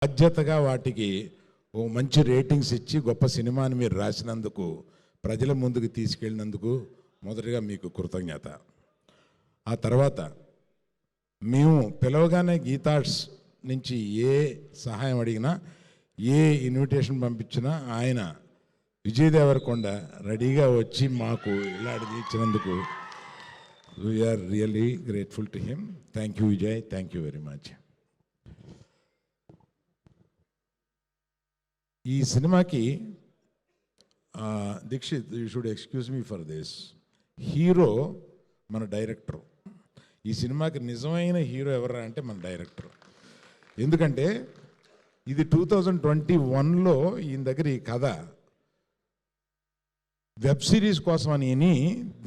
బాధ్యతగా వాటికి ఓ మంచి రేటింగ్స్ ఇచ్చి గొప్ప సినిమాని మీరు రాసినందుకు, ప్రజల ముందుకు తీసుకెళ్ళినందుకు మొదటిగా మీకు కృతజ్ఞత. ఆ తర్వాత మేము పిలవగానే గీతార్ట్స్ నుంచి ఏ సహాయం అడిగినా, ఏ ఇన్విటేషన్ పంపించినా ఆయన విజయ్ దేవరకొండ రెడీగా వచ్చి మాకు ఇలా ఇచ్చినందుకు we are really grateful to him. Thank you Vijay, thank you very much. ఈ సినిమాకి Dikshit, you should excuse me for this, hero మన డైరెక్టర్. ఈ సినిమాకి నిజమైన హీరో ఎవరా అంటే మన డైరెక్టర్. ఎందుకంటే ఇది 2021లో ఈయన దగ్గర ఈ కథ వెబ్ సిరీస్ కోసం అని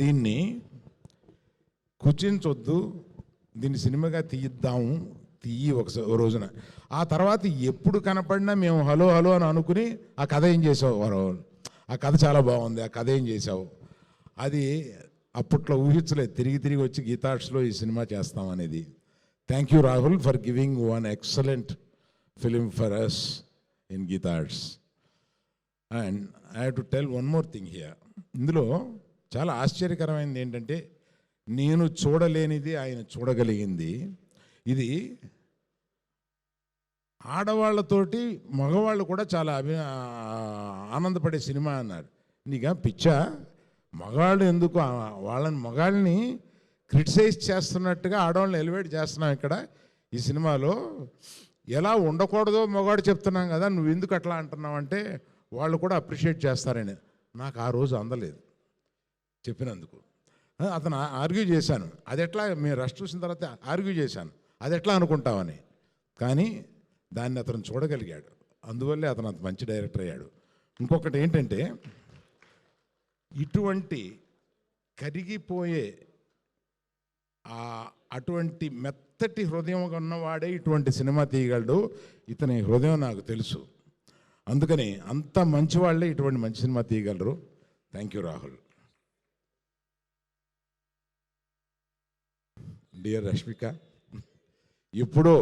దీన్ని కుచించొద్దు, దీన్ని సినిమాగా తీద్దాము, తీయి ఒక రోజున. ఆ తర్వాత ఎప్పుడు కనపడినా మేము హలో హలో అని అనుకుని ఆ కథ ఏం చేసావు, ఆ కథ చాలా బాగుంది, ఆ కథ ఏం చేసావు, అది అప్పట్లో ఊహించలేదు. తిరిగి వచ్చి గీతార్ట్స్లో ఈ సినిమా చేస్తామనేది. Thank you Rahul for giving one excellent film for us in Geetha Arts. And I have to tell one more thing here. ఇందులో చాలా ఆశ్చర్యకరమైనది ఏంటంటే, నేను చూడలేనిది ఆయన చూడగలిగింది. ఇది ఆడవాళ్ళతోటి మగవాళ్ళు కూడా చాలా ఆనందపడే సినిమా అన్నారు. నీకా పిచ్చా, మగాళ్ళు ఎందుకు మగాళ్ళని క్రిటిసైజ్ చేస్తున్నట్టుగా ఆడవాళ్ళని ఎలివేట్ చేస్తున్నాం ఇక్కడ ఈ సినిమాలో. ఎలా ఉండకూడదో మగాడు చెప్తున్నాం కదా, నువ్వు ఎందుకు అట్లా అంటున్నావు అంటే వాళ్ళు కూడా అప్రిషియేట్ చేస్తారని. నాకు ఆ రోజు అందలేదు చెప్పినందుకు. అతను ఆర్గ్యూ చేశాను, అది ఎట్లా, మేము రష్ చూసిన తర్వాత ఆర్గ్యూ చేశాను, అది ఎట్లా అనుకుంటామని. కానీ దాన్ని అతను చూడగలిగాడు, అందువల్లే అతను అంత మంచి డైరెక్టర్ అయ్యాడు. ఇంకొకటి ఏంటంటే, ఇటువంటి కరిగిపోయే అటువంటి మెత్తటి హృదయం ఉన్నవాడే ఇటువంటి సినిమా తీయగలడు. ఇతని హృదయం నాకు తెలుసు, అందుకని అంత మంచి వాళ్ళే ఇటువంటి మంచి సినిమా తీయగలరు. Thank you Rahul. Dear Rashmika, ఎప్పుడో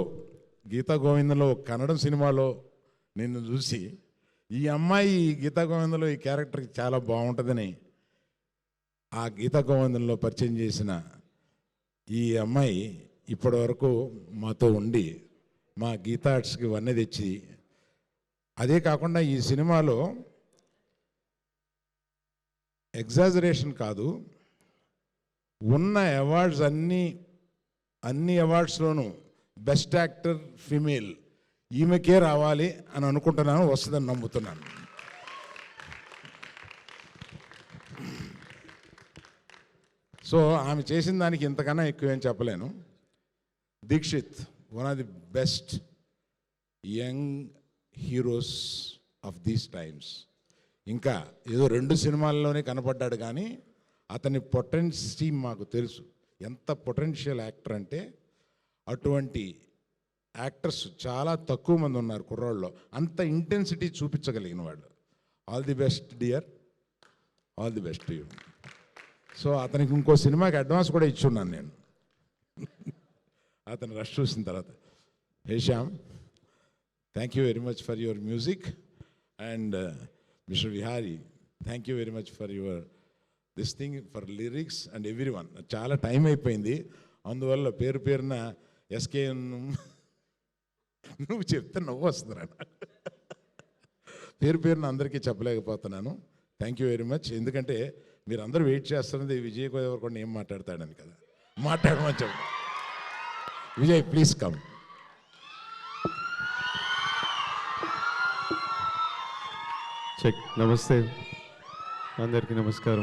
గీతా గోవిందంలో కన్నడం సినిమాలో నిన్ను చూసి ఈ అమ్మాయి గీతా గోవిందంలో ఈ క్యారెక్టర్కి చాలా బాగుంటుందని ఆ గీతా గోవిందంలో పరిచయం చేసిన ఈ అమ్మాయి ఇప్పటి వరకు మాతో ఉండి మా గీతార్ట్స్కి వన్నె తెచ్చి, అదే కాకుండా ఈ సినిమాలో ఎగ్జాజరేషన్ కాదు, ఉన్న అవార్డ్స్ అన్ని అవార్డ్స్లోనూ బెస్ట్ యాక్టర్ ఫీమేల్ ఈమెకే రావాలి అని అనుకుంటున్నాను, వస్తుందని నమ్ముతున్నాను. సో ఆమె చేసిన దానికి ఇంతకన్నా ఎక్కువేం చెప్పలేను. Dikshit, one of the best young heroes of these times. ఇంకా ఏదో 2 సినిమాల్లోనే కనపడ్డాడు, కానీ అతని పొటెన్షియల్ మాకు తెలుసు. ఎంత పొటెన్షియల్ యాక్టర్ అంటే, అటువంటి యాక్టర్స్ చాలా తక్కువ మంది ఉన్నారు కుర్రాళ్ళలో, అంత ఇంటెన్సిటీ చూపించగలిగిన వాడు. All the best dear, all the best you. So అతనికి ఇంకో సినిమాకి అడ్వాన్స్ కూడా ఇచ్చున్నాను నేను అతను రష్ చూసిన తర్వాత. Hesham, thank you very much for your music. And mister Vihari, thank you very much for your this thing, for lyrics and every one. చాలా time అయిపోయింది, అందువల్ల పేరున ఎస్కే నువ్వు చెప్తే నవ్వు వస్తుందిరా. పేరున అందరికీ చెప్పలేకపోతున్నాను. Thank you very much. ఎందుకంటే మీరు అందరూ వెయిట్ చేస్తున్నది విజయ్ దేవరకొండ ఏం మాట్లాడతాడని కదా. మాట్లాడమని చెప్పు. Vijay please come. చెక్. నమస్తే అందరికీ, నమస్కారం.